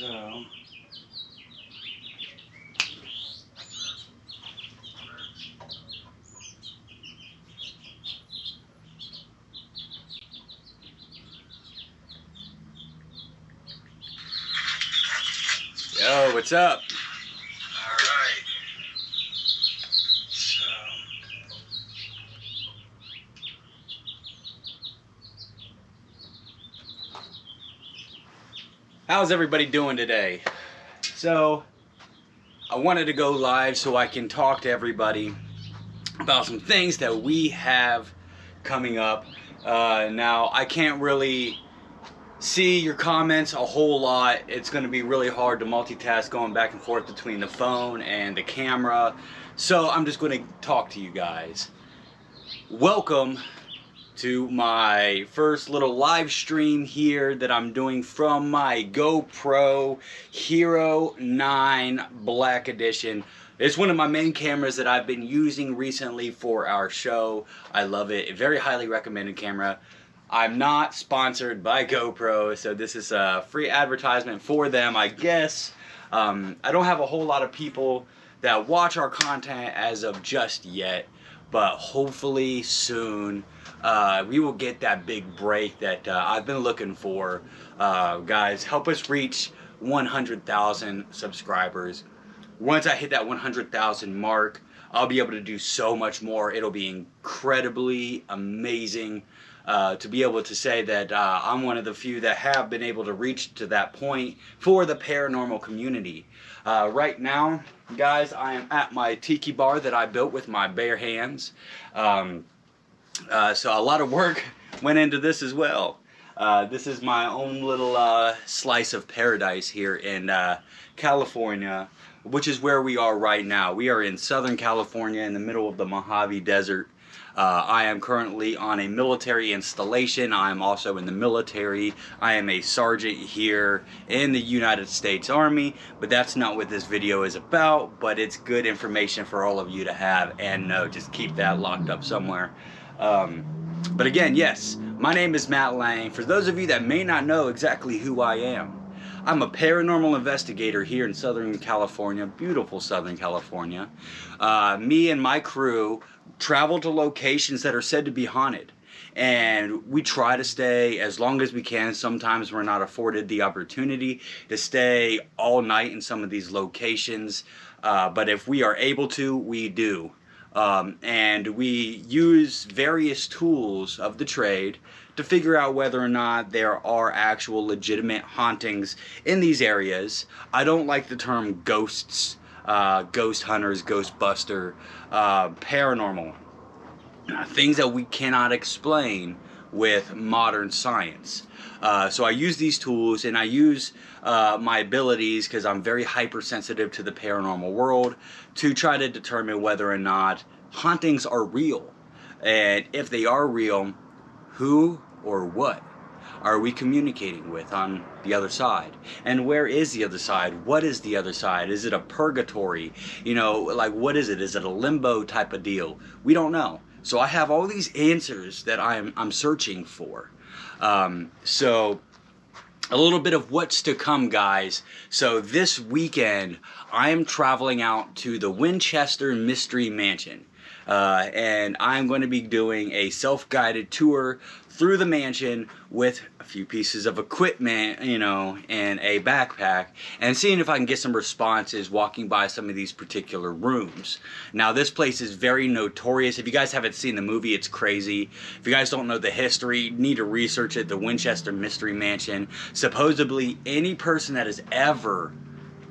So yo, what's up? Alright. So how's everybody doing today? So I wanted to go live so I can talk to everybody about some things that we have coming up. Now I can't really see your comments a whole lot. It's going to be really hard to multitask going back and forth between the phone and the camera. So I'm just going to talk to you guys. Welcome to my first little live stream here that I'm doing from my GoPro Hero 9 Black Edition. It's one of my main cameras that I've been using recently for our show. I love it. A very highly recommended camera. I'm not sponsored by GoPro, so this is a free advertisement for them, I guess. I don't have a whole lot of people that watch our content as of just yet, but hopefully soon we will get that big break that I've been looking for. Guys, help us reach 100,000 subscribers. Once I hit that 100,000 mark, I'll be able to do so much more. It'll be incredibly amazing to be able to say that I'm one of the few that have been able to reach to that point for the paranormal community. Right now, guys, I am at my tiki bar that I built with my bare hands. So a lot of work went into this as well. This is my own little slice of paradise here in California, which is where we are right now. We are in Southern California in the middle of the Mojave Desert. I am currently on a military installation. I am also in the military. I am a sergeant here in the United States Army, but that's not what this video is about, but it's good information for all of you to have and know. Just keep that locked up somewhere. But again, yes, my name is Matt Lang. For those of you that may not know exactly who I am, I'm a paranormal investigator here in Southern California, beautiful Southern California. Me and my crew travel to locations that are said to be haunted, and we try to stay as long as we can. Sometimes we're not afforded the opportunity to stay all night in some of these locations, but if we are able to, we do. And we use various tools of the trade to figure out whether or not there are actual legitimate hauntings in these areas. I don't like the term ghosts, ghost hunters, ghostbuster, paranormal. Things that we cannot explain with modern science. So I use these tools, and I use my abilities, because I'm very hypersensitive to the paranormal world, to try to determine whether or not hauntings are real. And if they are real, who or what are we communicating with on the other side? And where is the other side? What is the other side? Is it a purgatory? You know, like, what is it? Is it a limbo type of deal? We don't know. So I have all these answers that I'm searching for. So a little bit of what's to come, guys. So this weekend, I am traveling out to the Winchester Mystery Mansion. And I'm going to be doing a self-guided tour through the mansion with a few pieces of equipment, you know, and a backpack, and seeing if I can get some responses walking by some of these particular rooms. Now, this place is very notorious. If you guys haven't seen the movie, it's crazy. If you guys don't know the history, you need to research it. The Winchester Mystery Mansion. Supposedly, any person that has ever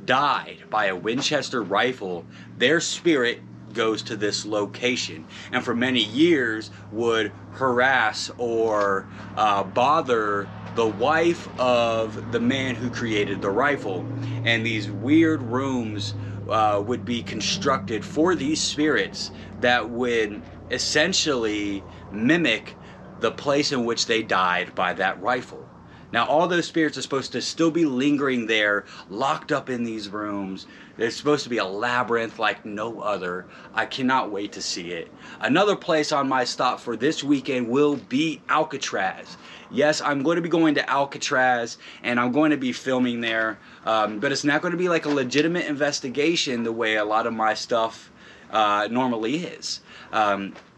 died by a Winchester rifle, their spirit goes to this location, and for many years would harass or bother the wife of the man who created the rifle. And these weird rooms would be constructed for these spirits that would essentially mimic the place in which they died by that rifle. Now all those spirits are supposed to still be lingering there, locked up in these rooms. There's supposed to be a labyrinth like no other. I cannot wait to see it. Another place on my stop for this weekend will be Alcatraz. Yes, I'm going to be going to Alcatraz and I'm going to be filming there, but it's not going to be like a legitimate investigation the way a lot of my stuff normally is.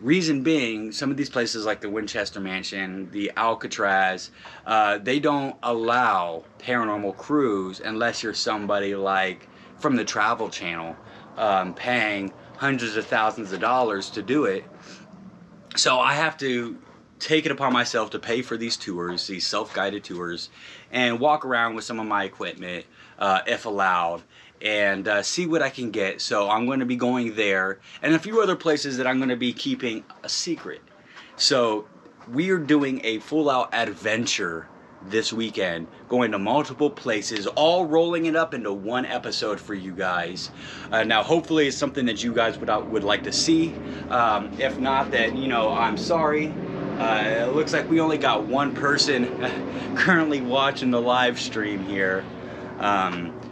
Reason being, some of these places like the Winchester Mansion, the Alcatraz, they don't allow paranormal crews unless you're somebody like from the Travel Channel, paying hundreds of thousands of dollars to do it. So I have to take it upon myself to pay for these tours, these self-guided tours, and walk around with some of my equipment, if allowed, and see what I can get. So I'm going to be going there and a few other places that I'm going to be keeping a secret. So we are doing a full-out adventure this weekend, going to multiple places, all rolling it up into one episode for you guys. Now hopefully it's something that you guys would like to see. If not, then you know, I'm sorry. It looks like we only got one person currently watching the live stream here.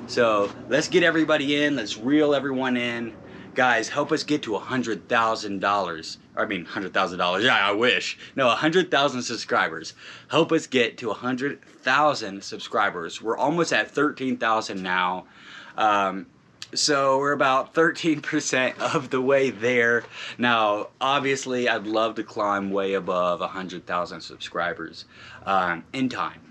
So let's get everybody in, let's reel everyone in. Guys, help us get to $100,000. I mean, $100,000, yeah, I wish. No, 100,000 subscribers. Help us get to 100,000 subscribers. We're almost at 13,000 now. So we're about 13% of the way there. Now, obviously, I'd love to climb way above 100,000 subscribers in time.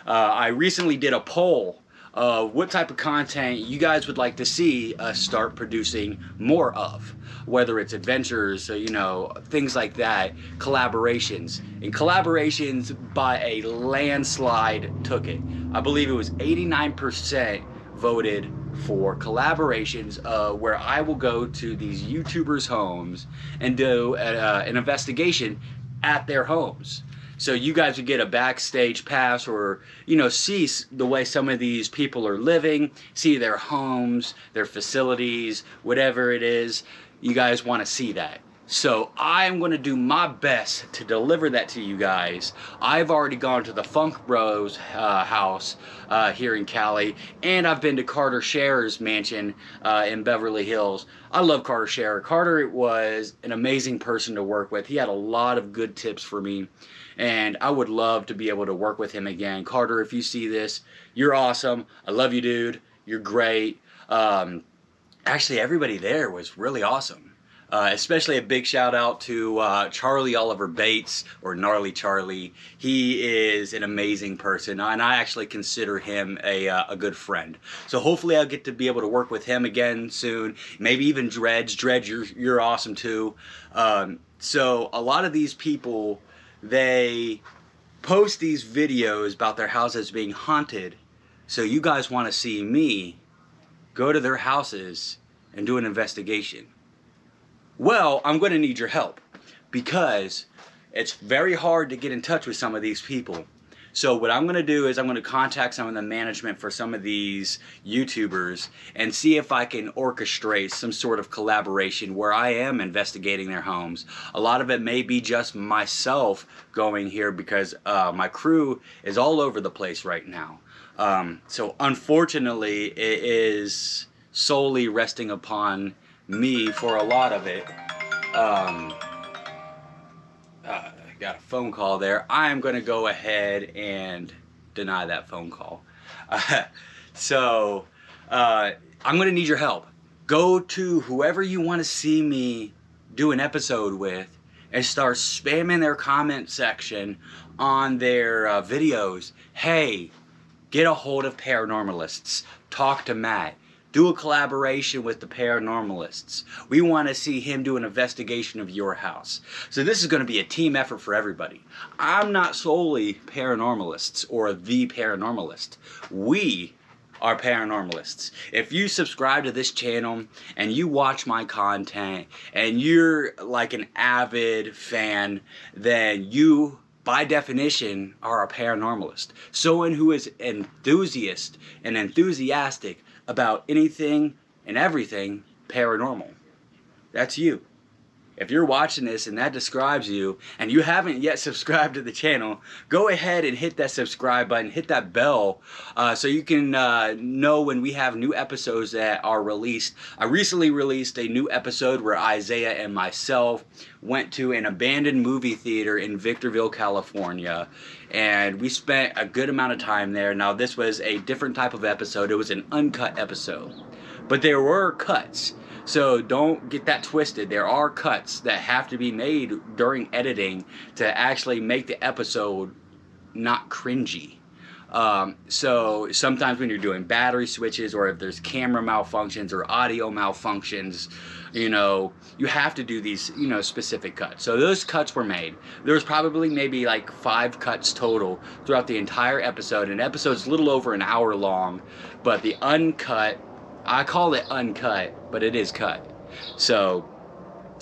I recently did a poll of what type of content you guys would like to see us start producing more of. Whether it's adventures, you know, things like that, collaborations. And collaborations by a landslide took it. I believe it was 89% voted for collaborations, where I will go to these YouTubers' homes and do an investigation at their homes. So you guys would get a backstage pass, or, you know, see the way some of these people are living, see their homes, their facilities, whatever it is. You guys want to see that. So I'm going to do my best to deliver that to you guys. I've already gone to the Funk Bros house here in Cali, and I've been to Carter Scherer's mansion in Beverly Hills. I love Carter Scherer. Carter was an amazing person to work with. He had a lot of good tips for me, and I would love to be able to work with him again. Carter, if you see this, you're awesome. I love you, dude. You're great. Actually, everybody there was really awesome. Especially a big shout out to Charlie Oliver Bates, or Gnarly Charlie. He is an amazing person, and I actually consider him a good friend. So hopefully I'll get to be able to work with him again soon. Maybe even Dredge. Dredge, you're awesome too. So a lot of these people, they post these videos about their houses being haunted. So you guys want to see me go to their houses and do an investigation. Well, I'm going to need your help, because it's very hard to get in touch with some of these people. So what I'm going to do is I'm going to contact some of the management for some of these YouTubers and see if I can orchestrate some sort of collaboration where I am investigating their homes. A lot of it may be just myself going here, because my crew is all over the place right now. So unfortunately, it is solely resting upon me for a lot of it. Got a phone call there. I'm going to go ahead and deny that phone call. So I'm going to need your help. Go to whoever you want to see me do an episode with and start spamming their comment section on their videos. Hey, get a hold of paranormalists. Talk to Matt. Do a collaboration with the paranormalists. We want to see him do an investigation of your house. So this is going to be a team effort for everybody. I'm not solely paranormalists or the paranormalist. We are paranormalists. If you subscribe to this channel and you watch my content and you're like an avid fan, then you, by definition, are a paranormalist. Someone who is enthusiast and enthusiastic about anything and everything paranormal. That's you. if you're watching this and that describes you and you haven't yet subscribed to the channel, go ahead and hit that subscribe button, hit that bell, so you can know when we have new episodes that are released. I recently released a new episode where Isaiah and myself went to an abandoned movie theater in Victorville, California, and we spent a good amount of time there. Now this was a different type of episode. It was an uncut episode, but there were cuts. So don't get that twisted. There are cuts that have to be made during editing to actually make the episode not cringy. So sometimes when you're doing battery switches, or if there's camera malfunctions or audio malfunctions, you know, you have to do these, you know, specific cuts. So those cuts were made. There was probably maybe like 5 cuts total throughout the entire episode. An episode's a little over an hour long, but the uncut, I call it uncut, but it is cut. So,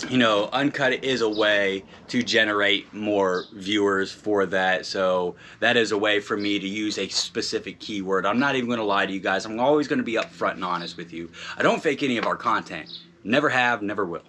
you know, uncut is a way to generate more viewers for that. So that is a way for me to use a specific keyword. I'm not even going to lie to you guys. I'm always going to be upfront and honest with you. I don't fake any of our content. Never have, never will.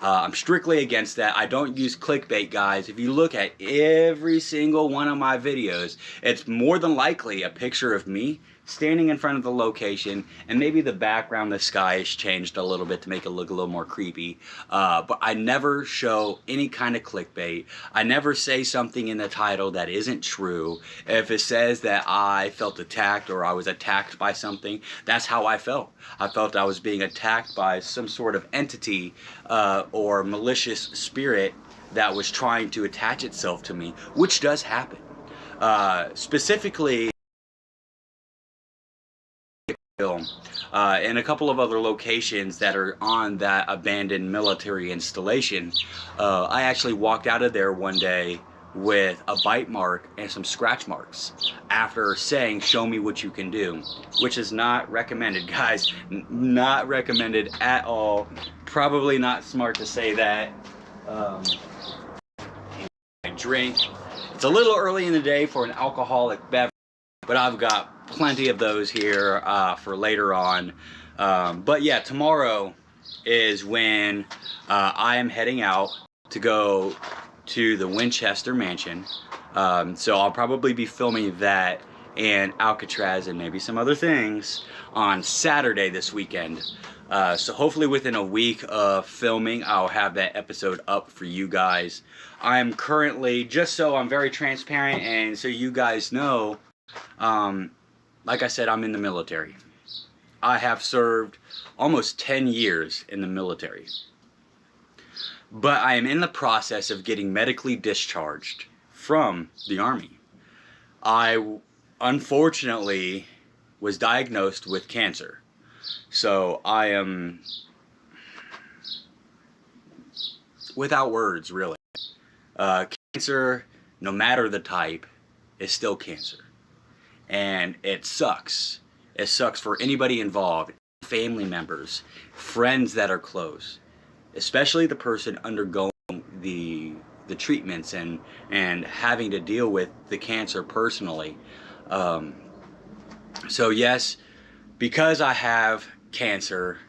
I'm strictly against that. I don't use clickbait, guys. If you look at every single one of my videos, it's more than likely a picture of me standing in front of the location, and maybe the background, the sky is changed a little bit to make it look a little more creepy. But I never show any kind of clickbait. I never say something in the title that isn't true. If it says that I felt attacked or I was attacked by something, that's how I felt. I felt I was being attacked by some sort of entity or malicious spirit that was trying to attach itself to me, which does happen. Specifically, and a couple of other locations that are on that abandoned military installation. I actually walked out of there one day with a bite mark and some scratch marks after saying, "Show me what you can do," which is not recommended, guys. Not recommended at all. Probably not smart to say that. I drink. It's a little early in the day for an alcoholic beverage, but I've got plenty of those here for later on. But yeah, tomorrow is when I am heading out to go to the Winchester Mansion. So I'll probably be filming that and Alcatraz and maybe some other things on Saturday this weekend. So hopefully within a week of filming, I'll have that episode up for you guys. I'm currently, just so I'm very transparent and so you guys know, like I said, I'm in the military. I have served almost 10 years in the military. But I am in the process of getting medically discharged from the Army. I unfortunately was diagnosed with cancer. So I am without words, really. Cancer, no matter the type, is still cancer. And it sucks. It sucks for anybody involved, family members, friends that are close, especially the person undergoing the treatments and having to deal with the cancer personally. So yes, because I have cancer,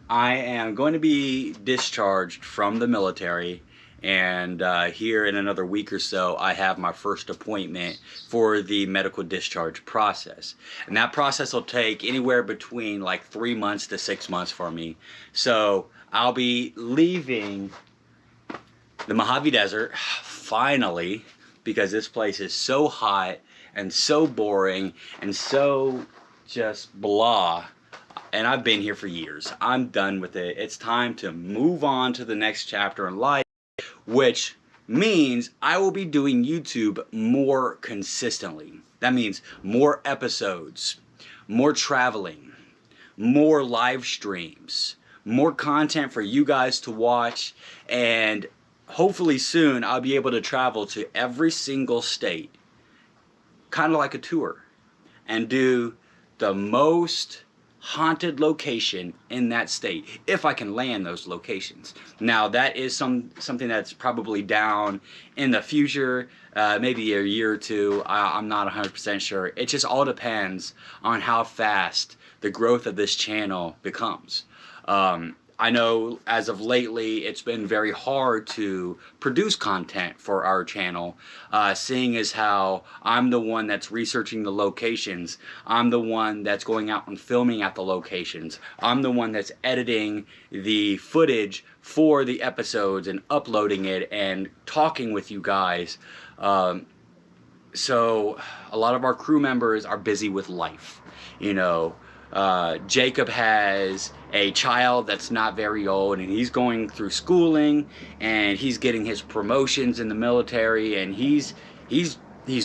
I am going to be discharged from the military. And here in another week or so, I have my first appointment for the medical discharge process. And that process will take anywhere between like 3 months to 6 months for me. So I'll be leaving the Mojave Desert, finally, because this place is so hot and so boring and so just blah. And I've been here for years. I'm done with it. It's time to move on to the next chapter in life, which means I will be doing YouTube more consistently. That means more episodes, more traveling, more live streams, more content for you guys to watch, and hopefully soon I'll be able to travel to every single state, kind of like a tour, and do the most haunted location in that state, if I can land those locations. Now that is something that's probably down in the future, maybe a year or two. I'm not 100% sure. It just all depends on how fast the growth of this channel becomes. I know as of lately it's been very hard to produce content for our channel, seeing as how I'm the one that's researching the locations, I'm the one that's going out and filming at the locations, I'm the one that's editing the footage for the episodes and uploading it and talking with you guys. So a lot of our crew members are busy with life, you know. Jacob has a child that's not very old, and he's going through schooling, and he's getting his promotions in the military, and he's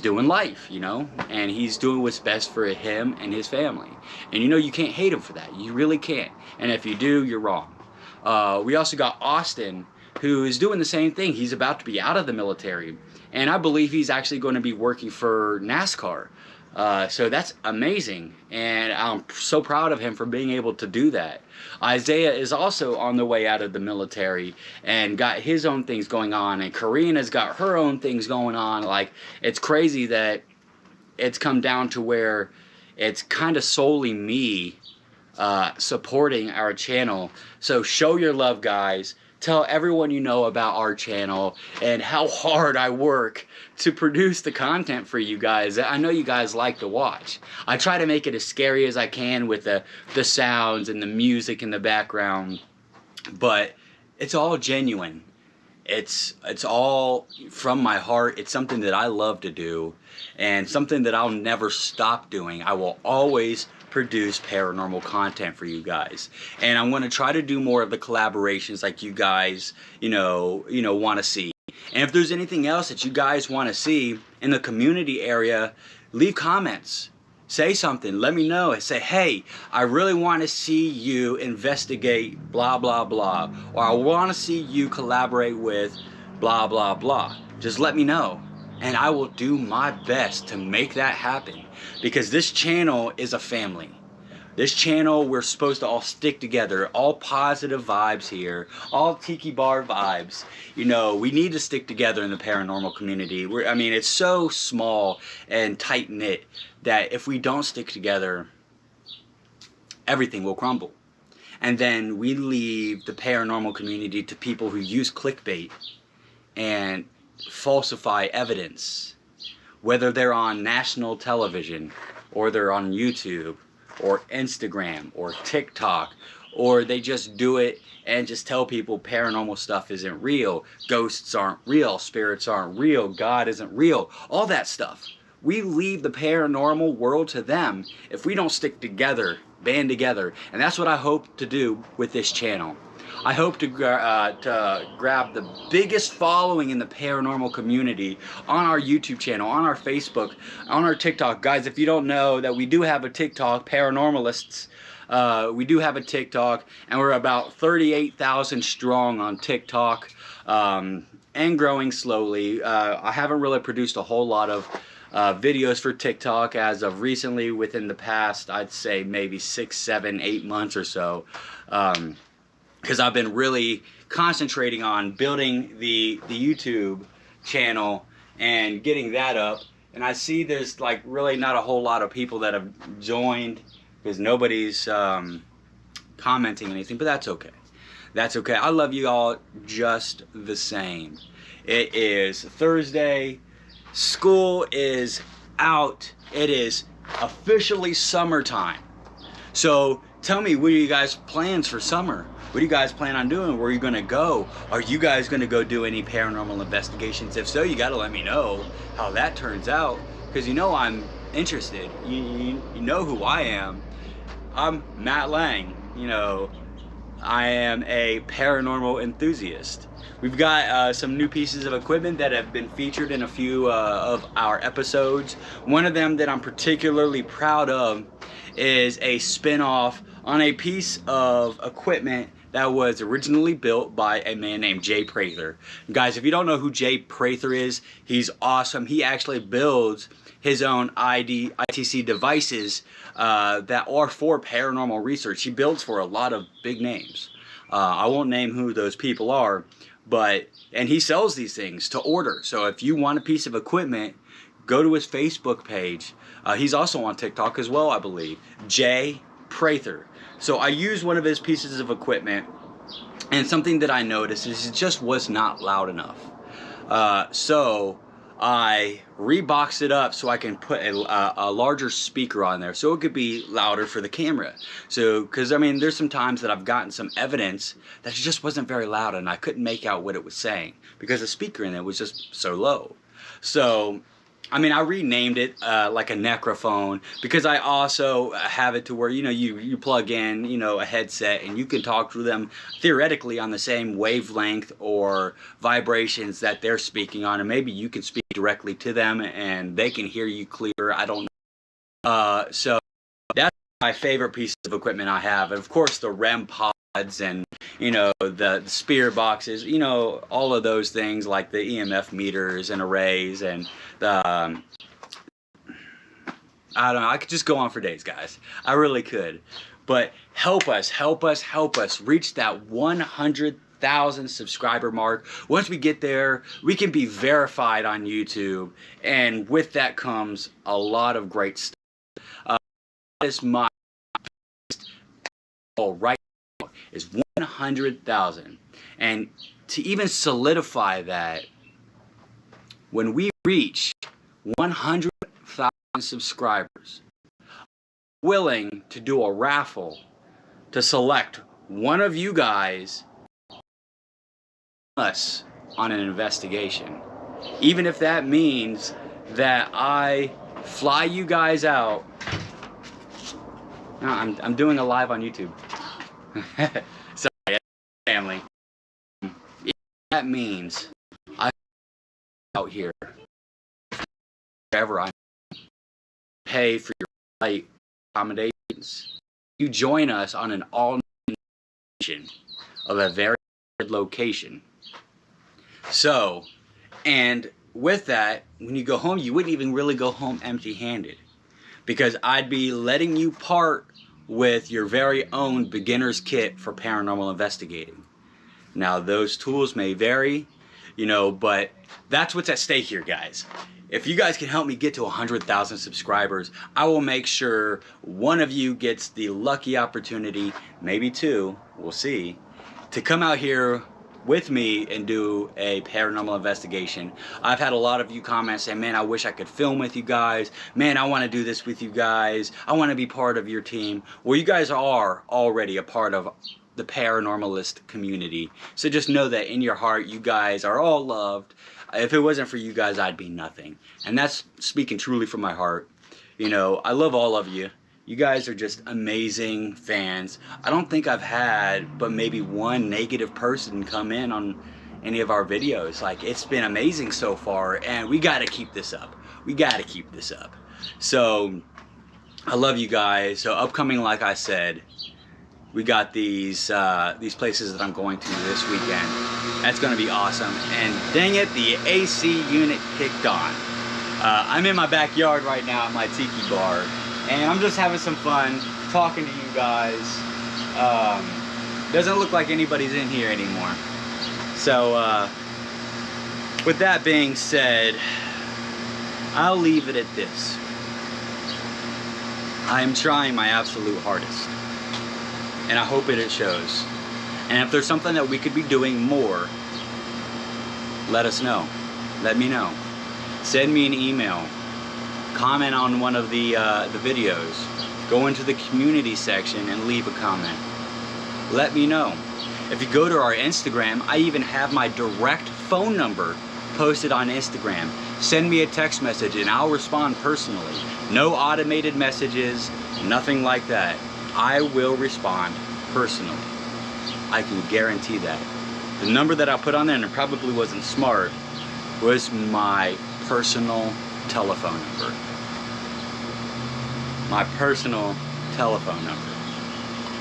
doing life, you know, and he's doing what's best for him and his family. And you know, you can't hate him for that. You really can't. And if you do, you're wrong. We also got Austin, who is doing the same thing. He's about to be out of the military, and I believe he's actually going to be working for NASCAR. So that's amazing, and I'm so proud of him for being able to do that. Isaiah is also on the way out of the military and got his own things going on, and Karina's got her own things going on. Like, it's crazy that it's come down to where it's kind of solely me supporting our channel. So show your love, guys. Tell everyone you know about our channel and how hard I work to produce the content for you guys. I know you guys like to watch. I try to make it as scary as I can with the sounds and the music in the background, but it's all genuine. It's all from my heart. It's something that I love to do, and something that I'll never stop doing. I will always produce paranormal content for you guys, and I'm going to try to do more of the collaborations like you guys want to see. And if there's anything else that you guys want to see in the community area, leave comments. Say something. Let me know. Say, hey, I really want to see you investigate blah blah blah, or I want to see you collaborate with blah blah blah. Just let me know, and I will do my best to make that happen, because this channel is a family. This channel, we're supposed to all stick together, all positive vibes here, all tiki bar vibes. You know, we need to stick together in the paranormal community. I mean, it's so small and tight-knit that if we don't stick together, everything will crumble. And then we leave the paranormal community to people who use clickbait and falsify evidence, whether they're on national television, or they're on YouTube, or Instagram, or TikTok, or they just do it and just tell people paranormal stuff isn't real, ghosts aren't real, spirits aren't real, God isn't real, all that stuff. We leave the paranormal world to them if we don't stick together, band together, and that's what I hope to do with this channel. I hope to grab the biggest following in the paranormal community on our YouTube channel, on our Facebook, on our TikTok. Guys, if you don't know that we do have a TikTok, Paranormalists, we do have a TikTok, and we're about 38,000 strong on TikTok, and growing slowly. I haven't really produced a whole lot of videos for TikTok as of recently, within the past, I'd say maybe 6, 7, 8 months or so. Because I've been really concentrating on building the YouTube channel and getting that up. And I see there's like really not a whole lot of people that have joined, because nobody's commenting anything, but that's okay. That's okay. I love you all just the same. It is Thursday. School is out. It is officially summertime. So tell me, what are you guys' plans for summer? What do you guys plan on doing? Where are you going to go? Are you guys going to go do any paranormal investigations? If so, you got to let me know how that turns out, because you know I'm interested. You know who I am. I'm Matt Lang. You know, I am a paranormal enthusiast. We've got some new pieces of equipment that have been featured in a few of our episodes. One of them that I'm particularly proud of is a spin-off on a piece of equipment that was originally built by a man named Jay Prather. Guys, if you don't know who Jay Prather is, he's awesome. He actually builds his own ITC devices that are for paranormal research. He builds for a lot of big names. I won't name who those people are, and he sells these things to order. So if you want a piece of equipment, go to his Facebook page. He's also on TikTok as well, I believe. Jay Prather. So I used one of his pieces of equipment And something that I noticed is it just was not loud enough. So I reboxed it up so I can put a larger speaker on there so it could be louder for the camera. So, because I mean, there's some times that I've gotten some evidence that it just wasn't very loud and I couldn't make out what it was saying because the speaker in it was just so low. So, I mean, I renamed it like a necrophone because I also have it to where, you know, you plug in, you know, a headset and you can talk to them theoretically on the same wavelength or vibrations that they're speaking on, and maybe you can speak directly to them and they can hear you clear. I don't know. So that's my favorite piece of equipment I have. And of course, the REM pods and, you know, the spear boxes, you know, all of those things like the EMF meters and arrays and the, I don't know, I could just go on for days, guys. I really could. But help us reach that 100,000 subscriber mark. Once we get there, we can be verified on YouTube. And with that comes a lot of great stuff. That is my goal right now, is 100,000. And to even solidify that, when we reach 100,000 subscribers, I'm willing to do a raffle to select one of you guys us on an investigation. Even if that means that I fly you guys out. No, I'm doing a live on YouTube. Sorry, family. If that means I out here wherever I pay for your flight accommodations, you join us on an all-nation of a very good location. So, and with that, when you go home, you wouldn't even really go home empty-handed, because I'd be letting you part with your very own beginner's kit for paranormal investigating. Now, those tools may vary, you know, but that's what's at stake here, guys. If you guys can help me get to 100,000 subscribers, I will make sure one of you gets the lucky opportunity, maybe two, we'll see, to come out here with me and do a paranormal investigation. I've had a lot of you comments saying, man, I wish I could film with you guys. Man, I want to do this with you guys. I want to be part of your team. Well, you guys are already a part of the paranormalist community. So just know that in your heart, you guys are all loved. If it wasn't for you guys, I'd be nothing. And that's speaking truly from my heart. You know, I love all of you. You guys are just amazing fans. I don't think I've had but maybe one negative person come in on any of our videos. Like, it's been amazing so far, and we gotta keep this up. We gotta keep this up. So, I love you guys. So upcoming, like I said, we got these places that I'm going to this weekend. That's gonna be awesome. And dang it, the AC unit kicked on. I'm in my backyard right now at my tiki bar, and I'm just having some fun talking to you guys. Doesn't look like anybody's in here anymore. So with that being said, I'll leave it at this. I am trying my absolute hardest, and I hope it shows. And if there's something that we could be doing more, let us know. Let me know. Send me an email. Comment on one of the videos. Go into the community section and leave a comment. Let me know. If you go to our Instagram, I even have my direct phone number posted on Instagram. Send me a text message and I'll respond personally. No automated messages, nothing like that. I will respond personally. I can guarantee that. The number that I put on there, and it probably wasn't smart, was my personal telephone number. My personal telephone number.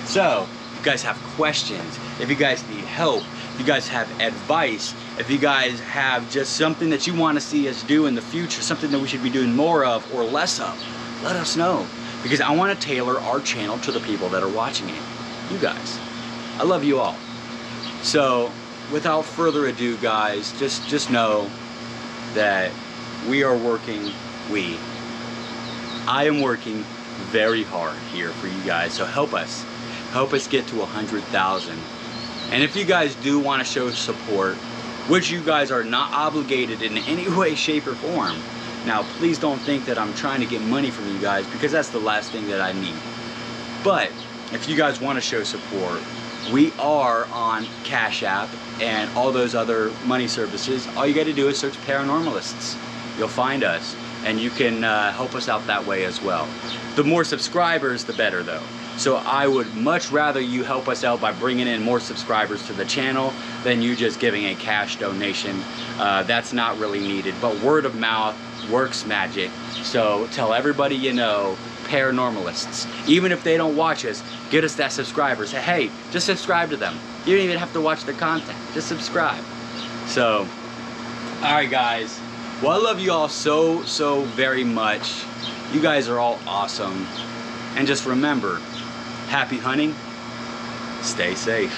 So, if you guys have questions, if you guys need help, if you guys have advice, if you guys have just something that you want to see us do in the future, something that we should be doing more of or less of, let us know. Because I want to tailor our channel to the people that are watching it. You guys. I love you all. So, without further ado, guys, just know that we are working, I am working very hard here for you guys. So help us get to 100,000. And if you guys do want to show support, which you guys are not obligated in any way, shape, or form. Now, please don't think that I'm trying to get money from you guys, because that's the last thing that I need. But if you guys want to show support, we are on Cash App and all those other money services. All you got to do is search Paranormalists. You'll find us, and you can help us out that way as well. The more subscribers, the better though. So I would much rather you help us out by bringing in more subscribers to the channel than you just giving a cash donation. That's not really needed, but word of mouth works magic. So tell everybody you know, Paranormalists. Even if they don't watch us, get us that subscriber. Say, hey, just subscribe to them. You don't even have to watch their content. Just subscribe. So, alright guys. Well, I love you all so very much. You guys are all awesome. And just remember, happy hunting, stay safe.